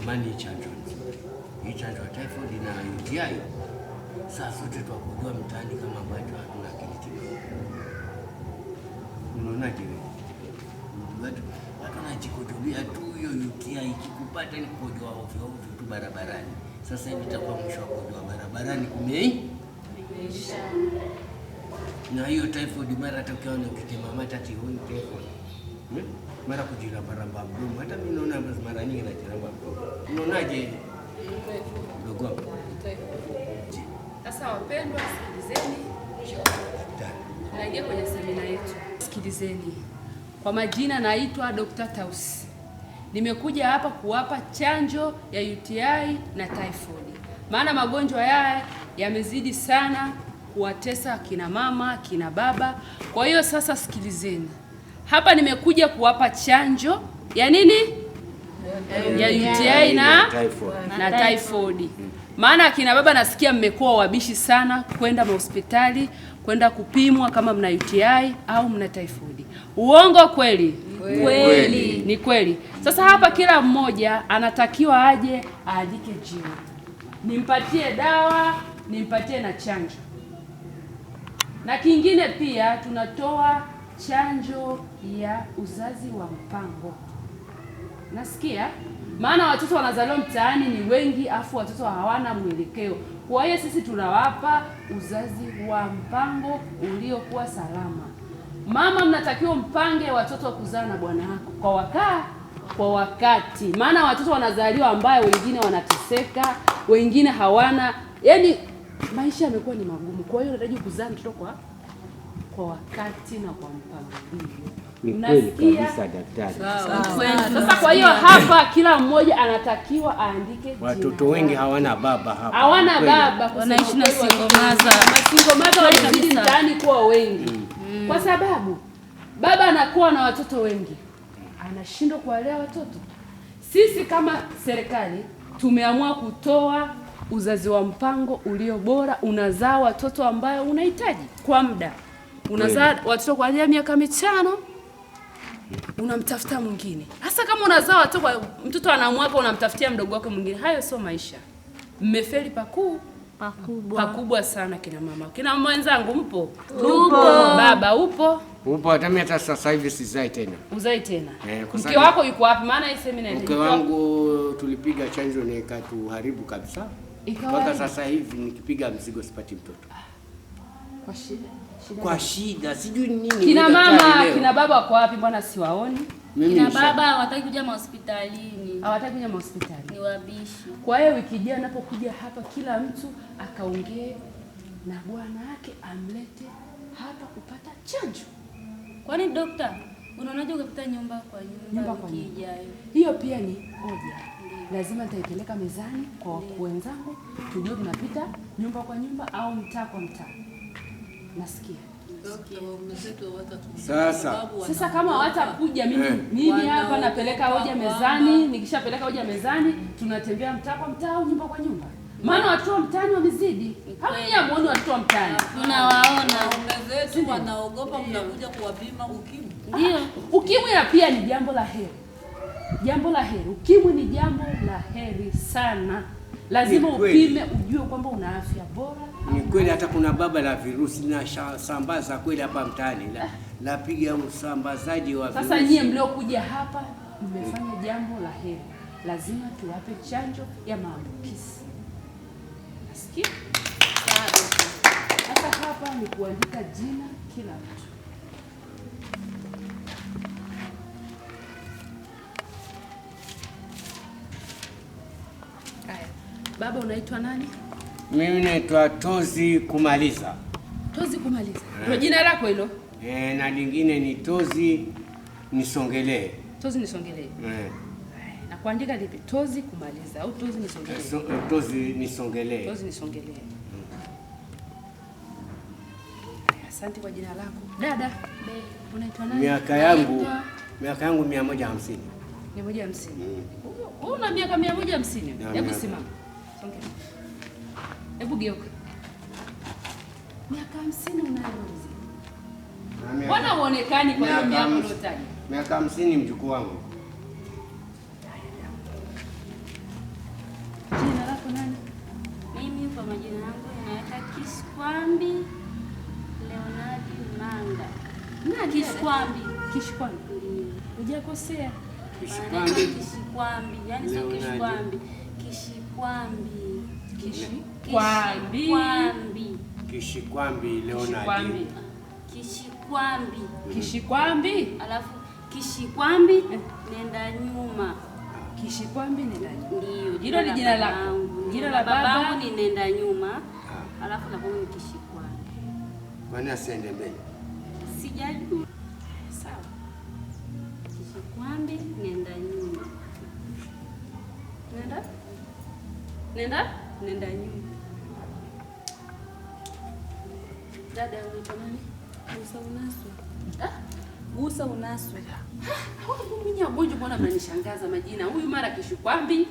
Amani chanjo. Hii chanjo ya typhoid na UTI. Sasa sote tukujua mtaani kama watu hatuna akili timamu. Unaonaje wewe? Watu wanajikojolea tu hiyo UTI ikikupata ni kukojoa ovyo ovyo tu barabarani. Sasa hivi itakuwa mwisho wa kukojoa barabarani kumeisha. Na hiyo typhoid mara hata ukiona ukitema mata ati huyu typhoid. Mara kujiramba mdomo. Hata mimi naona mara nyingi najiramba mdomo. Unaonaje? Ndogo wangu. Sasa wapendwa, sikilizeni. Tunaingia kwenye semina yetu. Sikilizeni. Kwa majina naitwa Dr. Tausi. Nimekuja hapa kuwapa chanjo ya UTI na typhoid. Maana magonjwa haya yamezidi sana kuwatesa kina mama, kina baba. Kwa hiyo sasa sikilizeni. Hapa nimekuja kuwapa chanjo ya nini? Ya UTI na typhoid. Maana akina baba nasikia mmekuwa wabishi sana kwenda hospitali, kwenda kupimwa kama mna UTI au mna typhoid. Uongo kweli? Kweli. Ni kweli. Sasa hapa kila mmoja anatakiwa aje aandike jina. Nimpatie dawa, nimpatie na chanjo. Na kingine pia tunatoa chanjo ya uzazi wa mpango. Nasikia? Maana watoto wanazaliwa mtaani ni wengi afu watoto hawana mwelekeo. Kwa hiyo sisi tunawapa uzazi wa mpango uliokuwa salama. Mama, mnatakiwa mpange watoto wa kuzaa na bwana wako kwa wakati. Maana watoto wanazaliwa ambaye wengine wanateseka, wengine hawana, yaani maisha yamekuwa ni magumu. Kwa hiyo unahitaji kuzaa mtoto kwa wakati na kwa mpangilio. Ni kweli kabisa daktari. Sasa kwa hiyo hapa kila mmoja anatakiwa aandike jina. Watoto wengi hawana baba hapa. Hawana baba, wanaishi na singomaza. Masingomaza wanazidi mtaani kuwa wengi. Kwa sababu baba anakuwa na watoto wengi, anashindwa kuwalea watoto. Sisi kama serikali tumeamua kutoa uzazi wa mpango ulio bora. Unazaa watoto ambayo unahitaji kwa muda. Unazaa watoto kwa miaka 5, unamtafuta mwingine. Hasa kama unazaa watoto mtoto ana mwaka unamtafutia mdogo wako mwingine. Hayo sio maisha. Mmefeli pakubwa sana kina mama. Kina mama wenzangu mpo? Upo. Baba upo? Upo. Hata sasa hivi sizai tena. Uzai tena. Mke wako yuko wapi? Maana hii semina inaendelea. Mke wangu tulipiga chanjo na ikatuharibu kabisa. Mpaka sasa hivi nikipiga mzigo sipati mtoto. Kwa shida. Sijui nini. Kina mama, kina baba wako wapi? Mbona siwaoni? Kina baba hawataki kuja hospitalini. Hawataki kuja hospitali. Ni wabishi. Kwa hiyo wiki ijayo anapokuja hapa kila mtu akaongee na bwana wake amlete hapa kupata chanjo. Kwani dokta, unaonaje ukipita nyumba kwa nyumba wiki ijayo? Hiyo pia ni hoja. Lazima nitaipeleka mezani kwa wakuu wenzangu tujue tunapita nyumba kwa nyumba au mtaa kwa mtaa. Nasikia. Sasa kama hawatakuja mimi hapa napeleka hoja mezani, nikishapeleka hoja mezani tunatembea mtaa kwa mtaa au nyumba kwa nyumba. Maana watu wa mtaani wamezidi. Hamjamuona watu wa mtaani. Tunawaona. Wenzetu wanaogopa mnakuja kuwapima ukimwi. Ndio. Ukimwi pia ni jambo la heri. Jambo la heri. Ukimwi ni jambo la heri sana. Lazima upime ujue kwamba una afya bora. Ni kweli hata kuna baba la virusi na sambaza kweli hapa mtaani. Napiga usambazaji wa virusi. Sasa nyie mliokuja hapa mmefanya jambo la heri. Lazima tuwape chanjo ya maambukizi. Nasikia? Sasa hapa ni kuandika jina kila mtu. Baba unaitwa nani? Mimi naitwa Tozi Kumaliza. Tozi Kumaliza. Ndio jina lako hilo? Na lingine ni Tozi Nisongelee. Tozi Nisongelee. Na kuandika lipi? Tozi Kumaliza au Tozi Nisongelee? Tozi Nisongelee. Tozi Nisongelee. Asante kwa jina lako. Dada, unaitwa nani? Miaka yangu 150. 150. Una miaka 150? Hebu simama. Songea. Hebu geuka. Miaka 50 unayozi. Mbona uonekani kwa hiyo miaka ulotaja? Miaka 50 mjukuu wangu. majina yangu inaitwa Kishkwambi Leonardi Manga. Kishkwambi. Hujakosea. Kishkwambi, yani sio Leonardi. Kishkwambi. Kishikwambi Leonardi. Kishikwambi. Alafu Kishikwambi nenda nyuma. Kishikwambi nenda nyuma. Ndio. Hilo ni jina lako. Jina la babangu ni nenda nyuma. Alafu na kwangu ni Kishikwambi. Kwani asiende mbele? Sijajua. Sawa. Kishikwambi nenda nyuma. Nenda nyuma. Dada unaitwa nani? Gusa Unaswe. Gusa Unaswe. Mimi wagonjwa mbona mnanishangaza majina? Huyu mara Kishikwambi,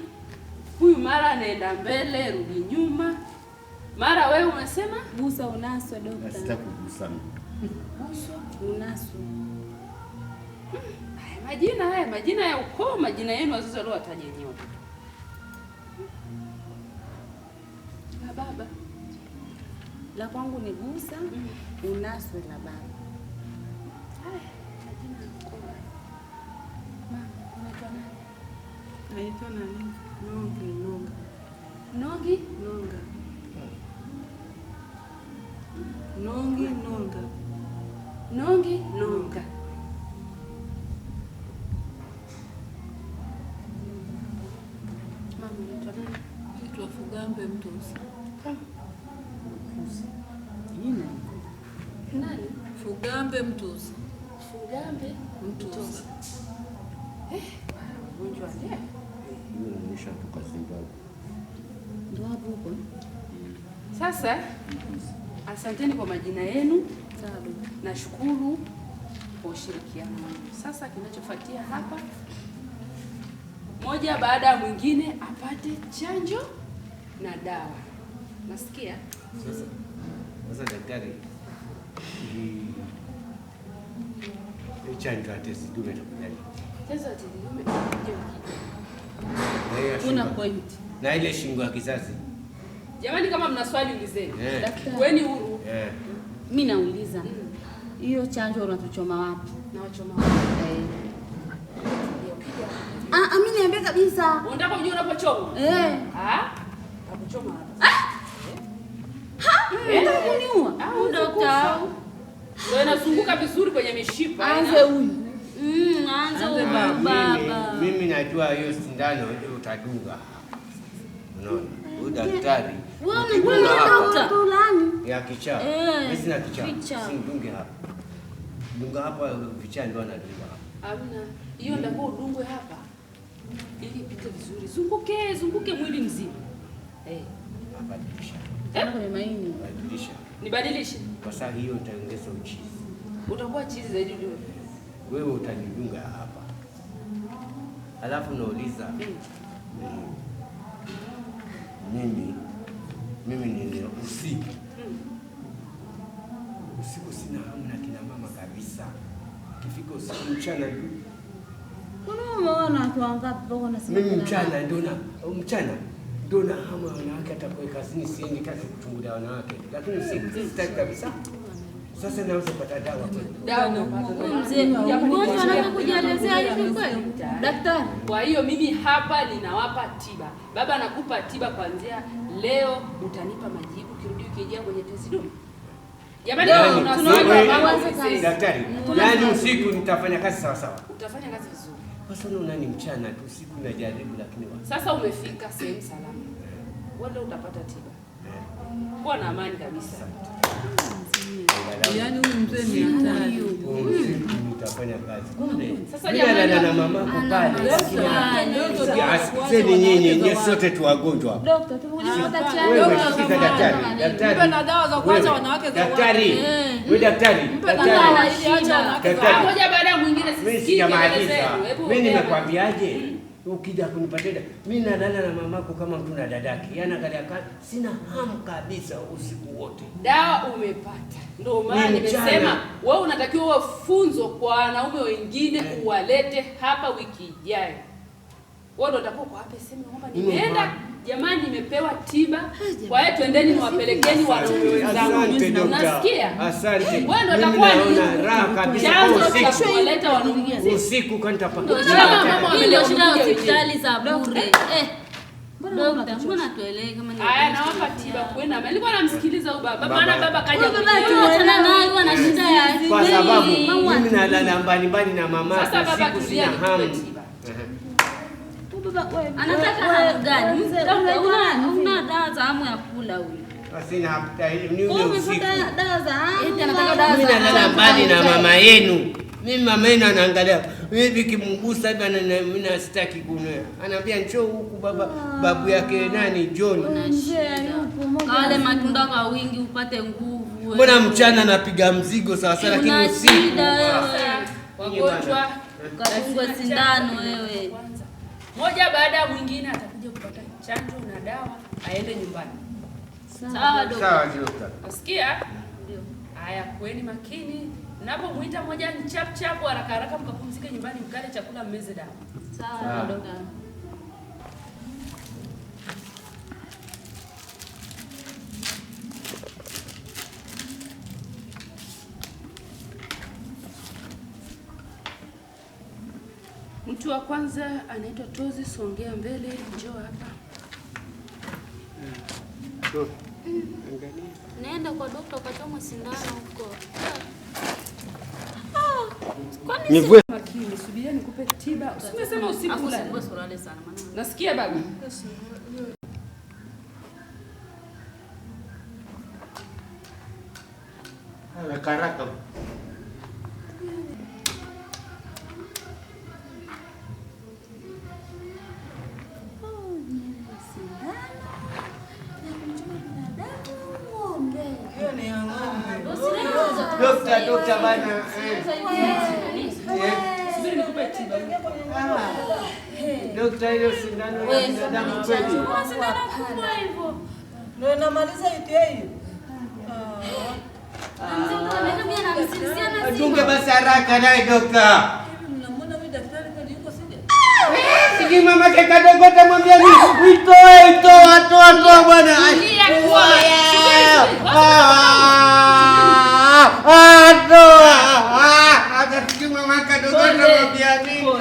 huyu mara anaenda mbele, rudi nyuma. Mara wewe unasema Gusa Unaswe dokta. Sitaki kugusa. Gusa Unaswe. Haya majina ya ukoo, majina yenu wazazi walio wataja wenyewe. Na baba. La kwangu ni Gusa Unaswe la baba. Naitwa nani? Nonga. Nogi? Nonga. Nongi Nonga. Mama unaitwa nani? Naitwa Fugambe Mtusi. Nani? Fugambe Mtusi. Fugambe Mtusi. Mgonjwa ndiye. Mimi nimeshatoka Zimbabwe. Ndio hapo huko. Sasa asanteni kwa majina yenu. Nashukuru kwa ushirikiano wenu. Sasa kinachofuatia hapa, moja baada ya mwingine apate chanjo na dawa. Nasikia? Sasa daktari, hii chanjo ya tezi dume itakujaje? Sasa tiliume Una point. Na ile shingo ya kizazi. Jamani, kama mna swali ulizeni. Daktari. Kuweni huru. Mimi nauliza. Hiyo chanjo unatuchoma wapi? Na wachoma. Mimi niambie kabisa. Unataka kujua unapochoma? Nakuchoma hapa. Unataka kuniua? Daktari. Ndio inazunguka vizuri kwenye mishipa. Anze huyu. Anze baba. Mimi najua hiyo sindano ndio utadunga. Unaona? Huyu daktari. Wewe daktari Ya kichaa. Mimi sina kichaa. Sindunge hapa. Dunga hapa kichaa ndio anadunga hapa. Hamna. Hiyo ndio udungwe hapa. Ili ipite vizuri. Zunguke mwili mzima. Badilisha. Kwenye maini. Badilisha. Nibadilishe. Kwa sababu hiyo itaongeza uchizi. Utakuwa chizi zaidi ndio. Wewe utanidunga hapa. Alafu nauliza mimi ni usiku. Usiku sina hamu na kina mama kabisa. Kifika usiku mchana tu. Unaona watu wangapi poko nasema. Mimi mchana ndio na hamu ya wanawake, hata kwa kazini siendi kazi kuchungulia wanawake. Lakini usiku sitaki kabisa. Sasa naweza kupata dawa kweli. Mzee, mgonjwa anataka kujielezea hivi kweli? Daktari. Kwa hiyo mimi hapa ninawapa tiba. Baba anakupa tiba kuanzia leo, utanipa majibu kirudi ukijia kwenye tezi dume. Jamani, tunaanza daktari. Yaani usiku nitafanya kazi sawa sawa. Utafanya kazi vizuri. Kwa sababu unani mchana tu, usiku najaribu lakini sasa umefika sehemu salama. Wewe utapata tiba. Kuwa na amani kabisa. Yaani huyu mzee ni hatari. Nitafanya kazi. Sasa jamani na mama pale. Asikizeni nyinyi sote tu wagonjwa. Daktari, tumekuja chanjo. Wewe sikiza daktari. Mpe na dawa za kuacha wanawake za daktari. Wewe daktari. Mpe na dawa ili acha wanawake za wanawake. Moja baada ya mwingine sisikii. Mimi nimekwambiaje? Ukija kunipatia mimi nalala na mamako kama mtu na dadake. Yana angalia kazi, sina hamu kabisa usiku wote. Dawa umepata. Ndio maana nimesema wewe unatakiwa uwe funzo kwa wanaume wengine, uwalete hapa wiki ijayo. Wewe ndio utakuwa kwa hapa sema kwamba nimeenda jamani nimepewa tiba. Kwa hiyo twendeni niwapelekeni wanaume wenzangu. Unasikia? Asante. Wewe ndio utakuwa ni raha kabisa kuleta wanaume usiku kwenda mama wameleta shida hospitali za bure. Dokta, mbona tuelewe kama ni haya nawapa tiba kwenda. Nilikuwa namsikiliza huyu baba. Maana baba kaja tuachana naye ana shida ya kwa sababu mimi nalala mbali na mama. Sasa baba tulia hamu. Anataka hamu gani? Una dawa za hamu ya kula huyu. Sina hapa ni usiku. Dawa za hamu. Anataka dawa za mimi nalala mbali na mama yenu. Mimi mama yenu anaangalia hivi kimgusa hivi mimi nasitaki kunyoa. Anaambia njoo huku baba babu yake nani John. Kale matunda kwa wingi upate nguvu. Mbona mchana napiga mzigo sawa sawa lakini usiku wagonjwa kafungwa sindano wewe. Moja baada ya mwingine atakuja kupata chanjo na dawa aende nyumbani. Sawa dokta. Sawa dokta. Nasikia? Ndio. Haya kweni makini. Napomuita moja ni chap chap haraka mkapumzike nyumbani mkale chakula mmeze dawa. Sawa dokta. Mtu wa kwanza anaitwa Tozi, songea mbele, njoo hapa. Nenda kwa dokta ukachomwa sindano huko. Nivue Makini, subiria nikupe tiba. Usimesema usiku la. Nasikia baba. karaka. Dokta bana. Subiri nikupe tiba. Dokta hiyo sindano ya damu kweli. Sindano kubwa hivyo. Ndio inamaliza UTI hiyo. Tunge basi haraka naye dokta. Mnamwona huyu daktari kweli yuko sija? Siji mama kadogo tamwambia ni toa bwana. Akatiki mama kadogo tamwambia nini?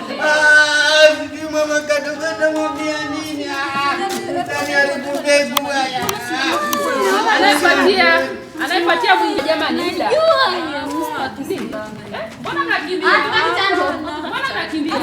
Siji mama kadogo tamwambia nini? Tani alipubegu haya. Anayepatia mwingi jamani ila. Mbona nakimbia? Mbona nakimbia?